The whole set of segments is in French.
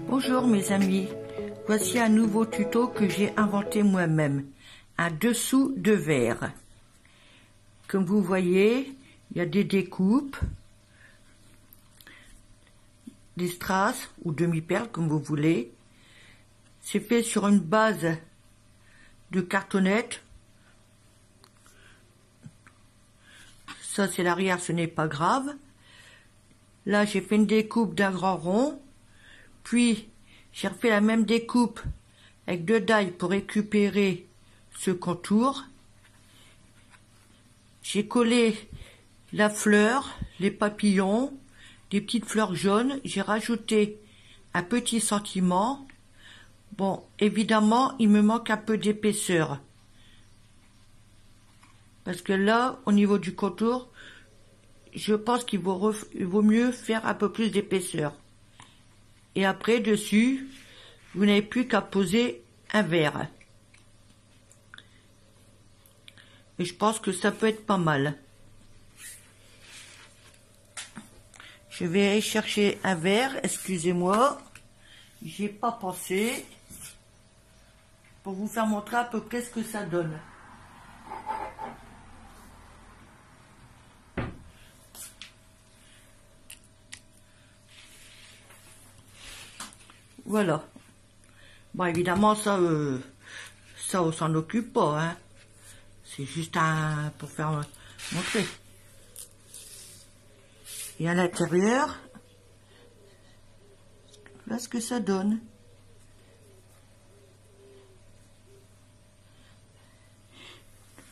Bonjour mes amis, voici un nouveau tuto que j'ai inventé moi-même, un dessous de verre. Comme vous voyez, il y a des découpes, des strass ou demi-perles comme vous voulez. C'est fait sur une base de cartonnette. Ça c'est l'arrière, ce n'est pas grave. Là j'ai fait une découpe d'un grand rond. Puis, j'ai refait la même découpe avec 2 dailles pour récupérer ce contour. J'ai collé la fleur, les papillons, des petites fleurs jaunes. J'ai rajouté un petit sentiment. Bon, évidemment, il me manque un peu d'épaisseur. Parce que là, au niveau du contour, je pense qu'il vaut mieux faire un peu plus d'épaisseur. Et après, dessus, vous n'avez plus qu'à poser un verre. Et je pense que ça peut être pas mal. Je vais aller chercher un verre, excusez-moi. J'y ai pas pensé. Pour vous faire montrer à peu près ce que ça donne. Voilà. Bon, évidemment, ça on s'en occupe pas, hein. C'est juste pour faire montrer. Et à l'intérieur, voilà ce que ça donne.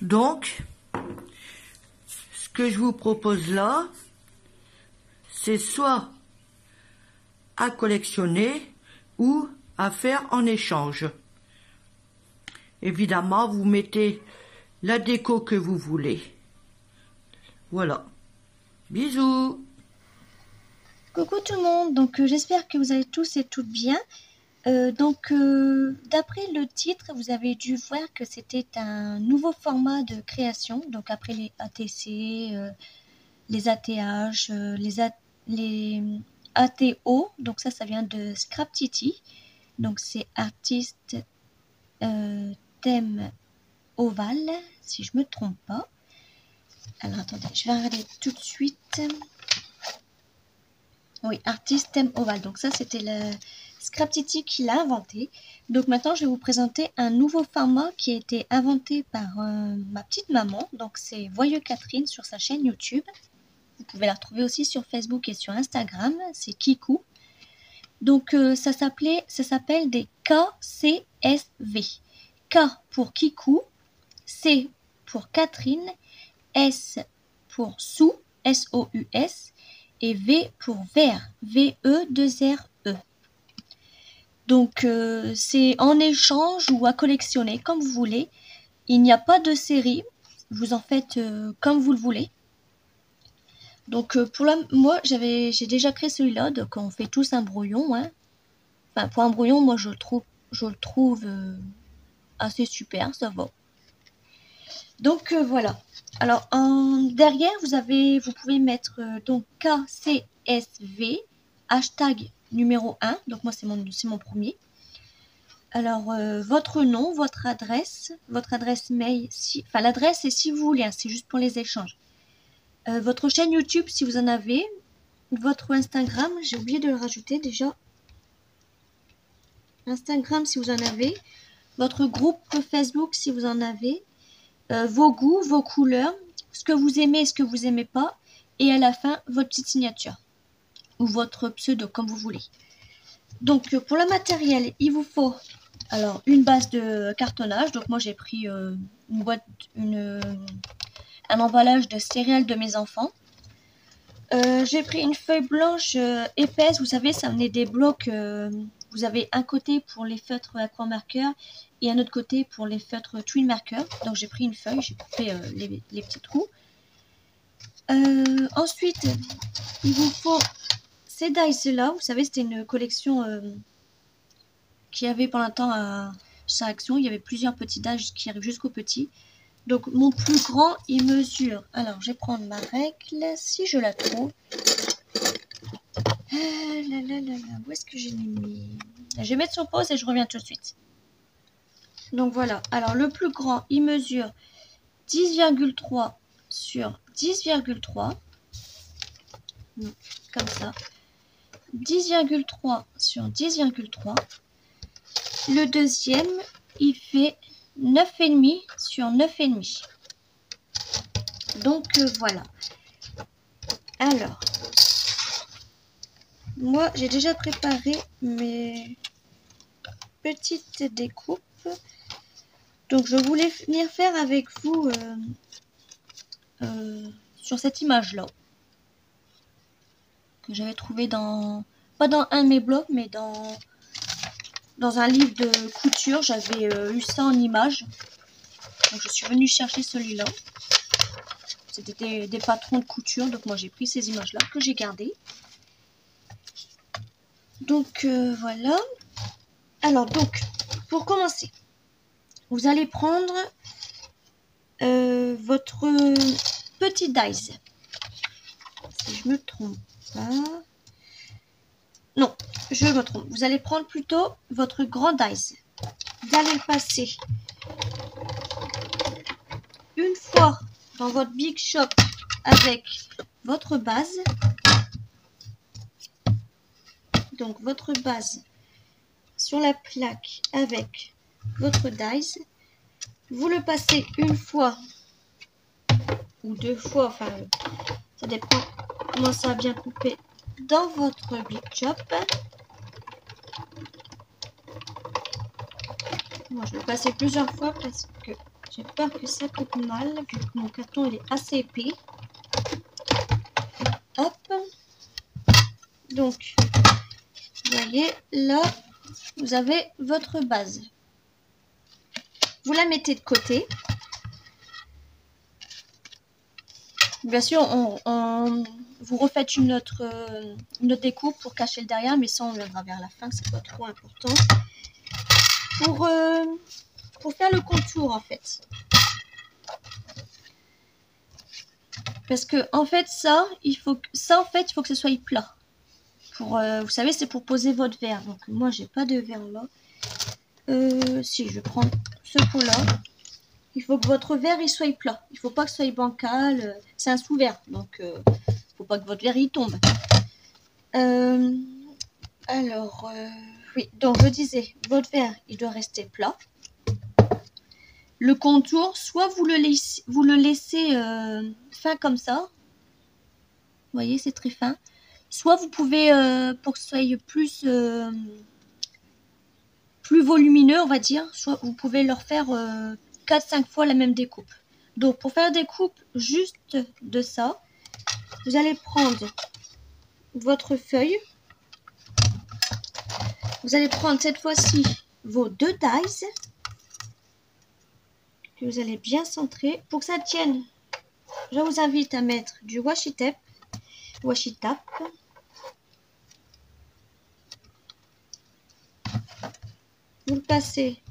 Donc, ce que je vous propose là, c'est soit à collectionner ou à faire en échange. Évidemment, vous mettez la déco que vous voulez. Voilà. Bisous. Coucou tout le monde, donc j'espère que vous allez tous et toutes bien. D'après le titre, vous avez dû voir que c'était un nouveau format de création. Donc après les ATC, les ATH, les ATO, donc ça vient de Scraptity. Donc c'est artiste thème ovale, si je me trompe pas. Alors attendez, je vais regarder tout de suite. Oui, artiste thème ovale. Donc ça, c'était le Scraptity qui l'a inventé. Donc maintenant, je vais vous présenter un nouveau format qui a été inventé par ma petite maman. Donc c'est Voyeux Catherine sur sa chaîne YouTube. Vous pouvez la retrouver aussi sur Facebook et sur Instagram. C'est Kikou. Donc ça s'appelle des KCSV. K pour Kikou, C pour Catherine, S pour Sou, S-O-U-S, et V pour vert, V-E-2-R-E. Donc c'est en échange ou à collectionner, comme vous voulez. Il n'y a pas de série, vous en faites comme vous le voulez. Donc moi j'ai déjà créé celui-là, donc on fait tous un brouillon. Hein. Enfin pour un brouillon, moi je le trouve assez super, ça va. Donc voilà. Alors derrière vous pouvez mettre donc KCSV hashtag numéro 1. Donc moi c'est mon premier. Alors votre nom, votre adresse mail, enfin l'adresse c'est si vous voulez, hein, c'est juste pour les échanges. Votre chaîne YouTube si vous en avez, votre Instagram, j'ai oublié de le rajouter déjà. Instagram si vous en avez, votre groupe Facebook si vous en avez. Vos goûts, vos couleurs, ce que vous aimez et ce que vous aimez pas, et à la fin votre petite signature ou votre pseudo comme vous voulez. Donc pour le matériel, il vous faut alors une base de cartonnage. Donc moi j'ai pris un emballage de céréales de mes enfants. J'ai pris une feuille blanche épaisse, vous savez ça venait des blocs. Vous avez un côté pour les feutres aquamarqueurs et un autre côté pour les feutres twin markers. Donc j'ai pris une feuille, j'ai coupé les petits trous. Ensuite, il vous faut ces dies là. Vous savez, c'était une collection qu'il y avait pendant un temps section. Il y avait plusieurs petits dages qui arrivent jusqu'au petit. Donc mon plus grand, il mesure. Alors je vais prendre ma règle si je la trouve. Où est-ce que je l'ai mis? Je vais mettre sur pause et je reviens tout de suite. Donc voilà. Alors le plus grand, il mesure 10,3 sur 10,3. Comme ça. 10,3 sur 10,3. Le deuxième, il fait 9,5 sur 9,5. Donc voilà. Alors, moi j'ai déjà préparé mes petites découpes. Donc je voulais venir faire avec vous sur cette image-là. Que j'avais trouvé dans, pas dans un de mes blogs, mais dans un livre de couture. J'avais eu ça en image. Donc je suis venue chercher celui-là. C'était des patrons de couture, donc moi j'ai pris ces images-là que j'ai gardées. Donc voilà. Alors donc, pour commencer, vous allez prendre votre petit dies. Si je me trompe pas. Non, je me trompe. Vous allez prendre plutôt votre grand dies. Vous allez le passer une fois dans votre Big Shop avec votre base. Donc votre base sur la plaque avec votre dies. Vous le passez une fois ou deux fois, enfin ça dépend comment ça va bien couper, dans votre Big Shop. Moi je vais le passer plusieurs fois parce que j'ai peur que ça coupe mal vu que mon carton il est assez épais. Hop. Donc vous voyez là vous avez votre base. Vous la mettez de côté. Bien sûr, vous refaites une autre découpe pour cacher le derrière, mais ça on verra vers la fin, c'est pas trop important. Pour faire le contour en fait. Parce que en fait il faut que ce soit plat. Vous savez, c'est pour poser votre verre. Donc moi j'ai pas de verre là. Si je vais prendre ce pot-là. Il faut que votre verre il soit plat. Il faut pas que ce soit bancal. C'est un sous-verre, donc faut pas que votre verre il tombe. Alors oui, donc je disais, votre verre il doit rester plat. Le contour, soit vous le laissez fin comme ça. Vous voyez, c'est très fin. Soit vous pouvez, pour que ce soit plus volumineux, on va dire, soit vous pouvez leur faire 4-5 fois la même découpe. Donc pour faire la découpe juste de ça, vous allez prendre votre feuille. Vous allez prendre cette fois-ci vos deux dies que vous allez bien centrer. Pour que ça tienne, je vous invite à mettre du washi tape. Vous le passez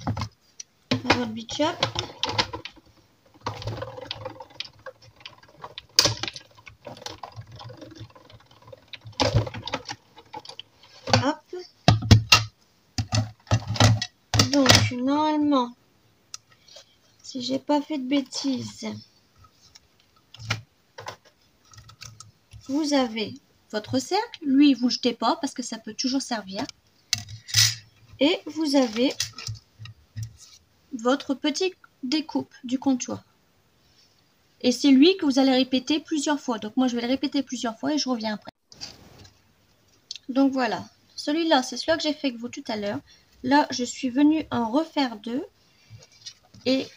dans votre Big Shop. Hop. Donc normalement, si j'ai pas fait de bêtises, vous avez votre cercle. Lui, vous le jetez pas parce que ça peut toujours servir. Et vous avez votre petite découpe du contour. Et c'est lui que vous allez répéter plusieurs fois. Donc moi, je vais le répéter plusieurs fois et je reviens après. Donc voilà. Celui-là, c'est celui que j'ai fait avec vous tout à l'heure. Là, je suis venue en refaire deux. Et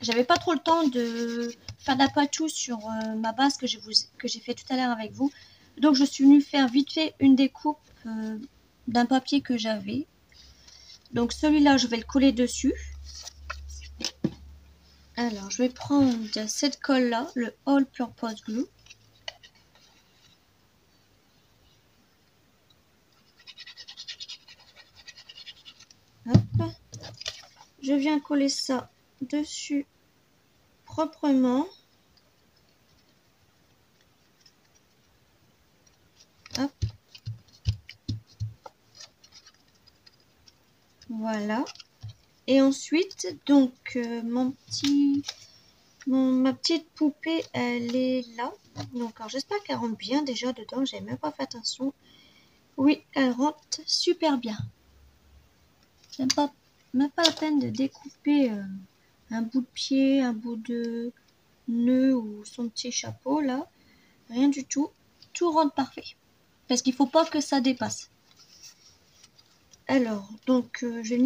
j'avais pas trop le temps de faire d'apatou sur ma base que j'ai fait tout à l'heure avec vous. Donc je suis venue faire vite fait une découpe d'un papier que j'avais. Donc celui-là, je vais le coller dessus. Alors, je vais prendre cette colle-là, le All Purpose Glue. Hop. je viens coller ça dessus proprement. Hop. Voilà. Et ensuite, donc, ma petite poupée, elle est là. Donc, alors, j'espère qu'elle rentre bien déjà dedans. J'ai même pas fait attention. Oui, elle rentre super bien. Même pas la peine de découper un bout de pied, un bout de nœud ou son petit chapeau là. Rien du tout. Tout rentre parfait. Parce qu'il faut pas que ça dépasse. Alors, donc, je vais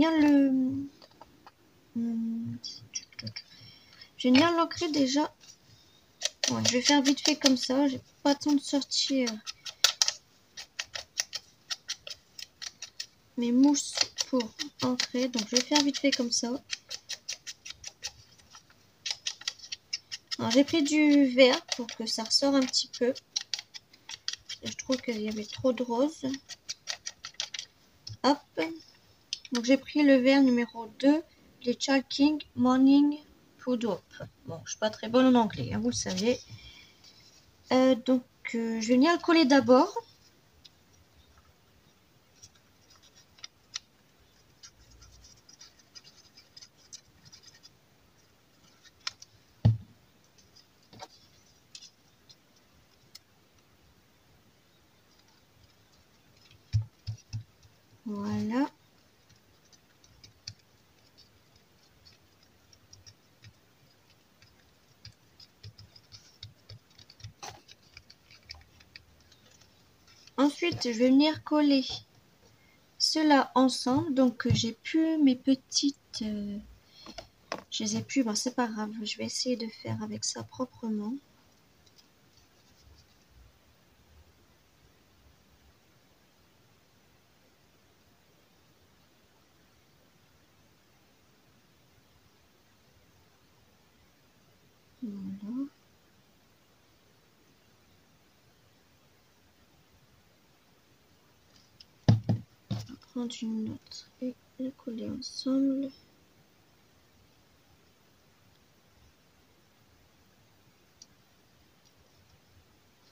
venir l'ancrer déjà. Ouais, je vais faire vite fait comme ça. J'ai pas le temps de sortir mes mousses pour ancrer. Donc, je vais faire vite fait comme ça. Alors, j'ai pris du vert pour que ça ressort un petit peu. Je trouve qu'il y avait trop de rose. Hop. Donc, j'ai pris le vert numéro 2, les Chalking Morning Puddle. Bon, je suis pas très bonne en anglais, hein, vous le savez. Donc, je vais venir le coller d'abord. Voilà. Ensuite, je vais venir coller cela ensemble. Donc, j'ai plus mes petites... je les ai plus, bon, c'est pas grave. Je vais essayer de faire avec ça proprement. Voilà. Prendre une autre et les coller ensemble.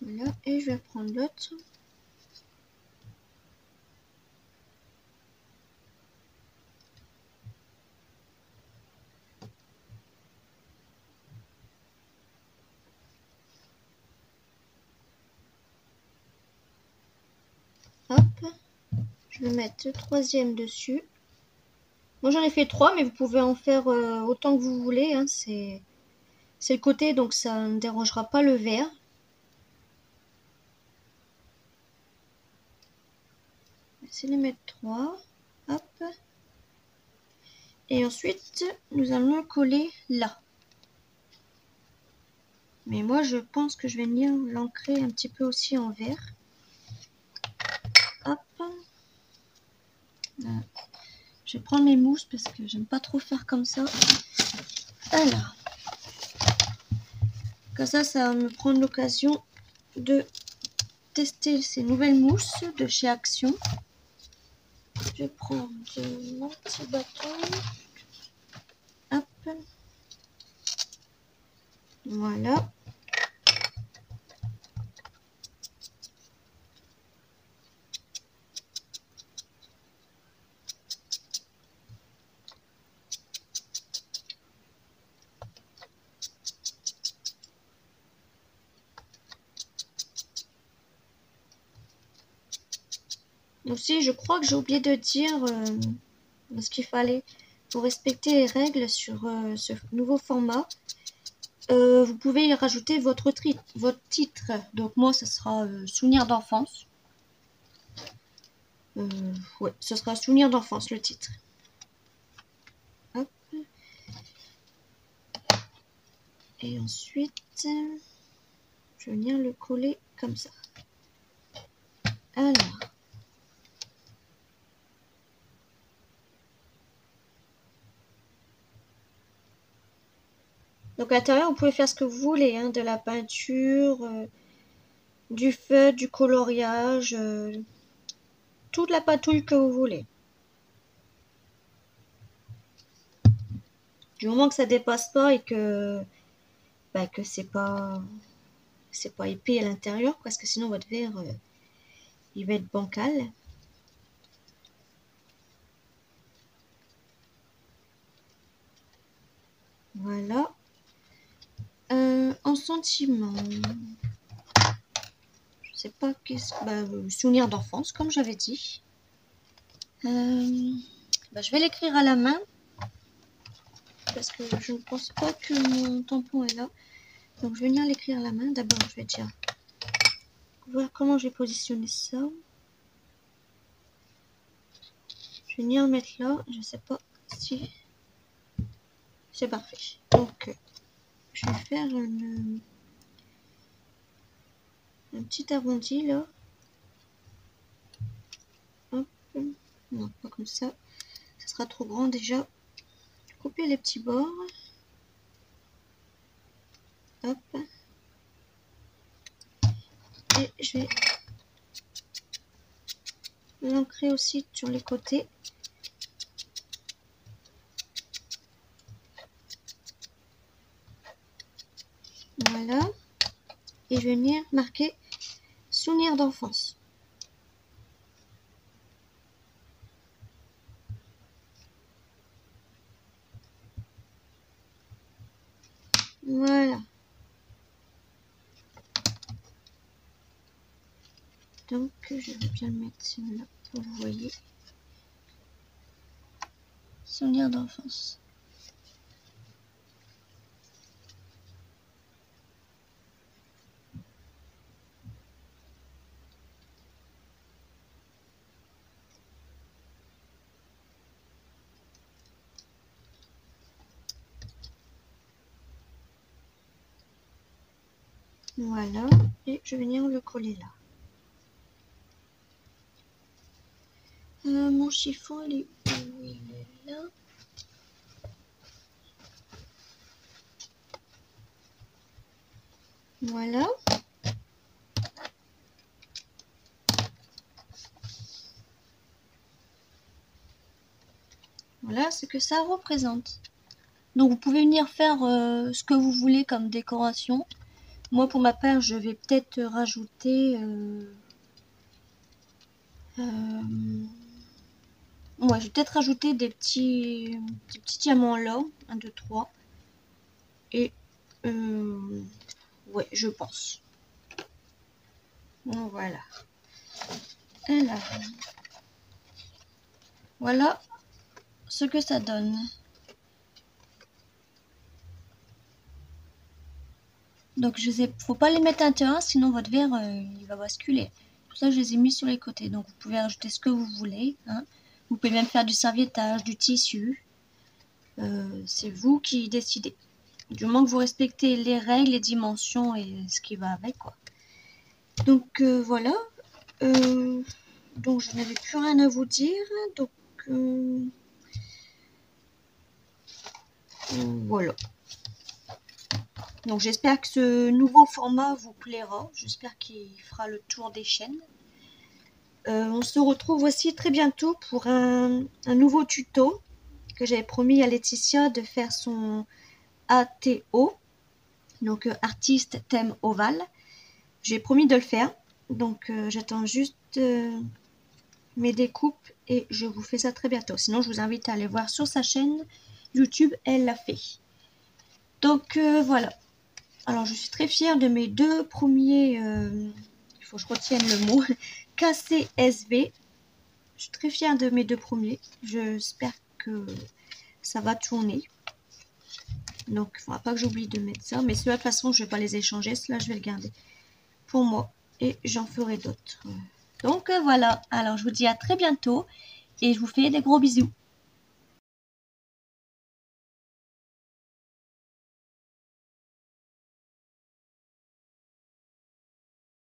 Voilà, et je vais prendre l'autre. Hop, je vais mettre le troisième dessus. Moi j'en ai fait 3, mais vous pouvez en faire autant que vous voulez. Hein. C'est le côté, donc ça ne dérangera pas le vert. Je vais essayer de mettre 3. Hop. Et ensuite, nous allons le coller là. Mais moi, je pense que je vais venir l'ancrer un petit peu aussi en vert. Hop. Là. Je vais prendre mes mousses parce que j'aime pas trop faire comme ça. Alors. Comme ça va me prendre l'occasion de tester ces nouvelles mousses de chez Action. Je vais prendre mon petit bâton. Hop. Voilà. Aussi, je crois que j'ai oublié de dire ce qu'il fallait pour respecter les règles sur ce nouveau format. Vous pouvez y rajouter votre titre. Donc moi, ce sera Souvenir d'enfance. Ouais, ce sera Souvenir d'enfance, le titre. Hop. Et ensuite, je vais venir le coller comme ça. Alors. Donc à l'intérieur, vous pouvez faire ce que vous voulez, hein, de la peinture, du feutre, du coloriage, toute la patouille que vous voulez. Du moment que ça dépasse pas et que c'est pas épais à l'intérieur, parce que sinon votre verre il va être bancal. Voilà. En sentiment, je sais pas souvenir d'enfance, comme j'avais dit. Je vais l'écrire à la main parce que je ne pense pas que mon tampon est là. Donc je vais venir l'écrire à la main. D'abord, je vais déjà voir comment je vais positionner ça. Je vais venir le mettre là. Je sais pas si c'est parfait. Donc je vais faire un petit arrondi là. Hop. Non, pas comme ça. Ça sera trop grand déjà. Couper les petits bords. Hop. Et je vais l'ancrer aussi sur les côtés. Voilà. Et je vais venir marquer souvenir d'enfance. Voilà. Donc je vais bien le mettre là pour vous voyez. Souvenir d'enfance. Voilà, et je vais venir le coller là. Mon chiffon, il est où? Il est là. Voilà. Voilà ce que ça représente. Donc vous pouvez venir faire ce que vous voulez comme décoration. Moi pour ma part je vais peut-être rajouter ouais, je vais peut-être rajouter des petits diamants là, 1, 2, 3. Et ouais, je pense. Bon, voilà. Alors, voilà ce que ça donne. Donc je sais, faut pas les mettre à l'intérieur, sinon votre verre il va basculer. Pour ça je les ai mis sur les côtés. Donc vous pouvez rajouter ce que vous voulez. Hein. Vous pouvez même faire du serviettage, du tissu. C'est vous qui décidez. Du moment que vous respectez les règles, les dimensions et ce qui va avec quoi. Donc voilà. Donc je n'avais plus rien à vous dire. Donc voilà. Donc j'espère que ce nouveau format vous plaira. J'espère qu'il fera le tour des chaînes. On se retrouve aussi très bientôt pour un nouveau tuto que j'avais promis à Laetitia de faire son ATO. Donc artiste thème ovale. J'ai promis de le faire. Donc j'attends juste mes découpes et je vous fais ça très bientôt. Sinon je vous invite à aller voir sur sa chaîne YouTube, elle l'a fait. Donc voilà. Alors je suis très fière de mes deux premiers, il faut que je retienne le mot, KCSV. Je suis très fière de mes deux premiers. J'espère que ça va tourner. Donc il ne faudra pas que j'oublie de mettre ça. Mais ceux-là de toute façon je ne vais pas les échanger. Ceux-là je vais le garder pour moi. Et j'en ferai d'autres. Donc voilà. Alors je vous dis à très bientôt. Et je vous fais des gros bisous.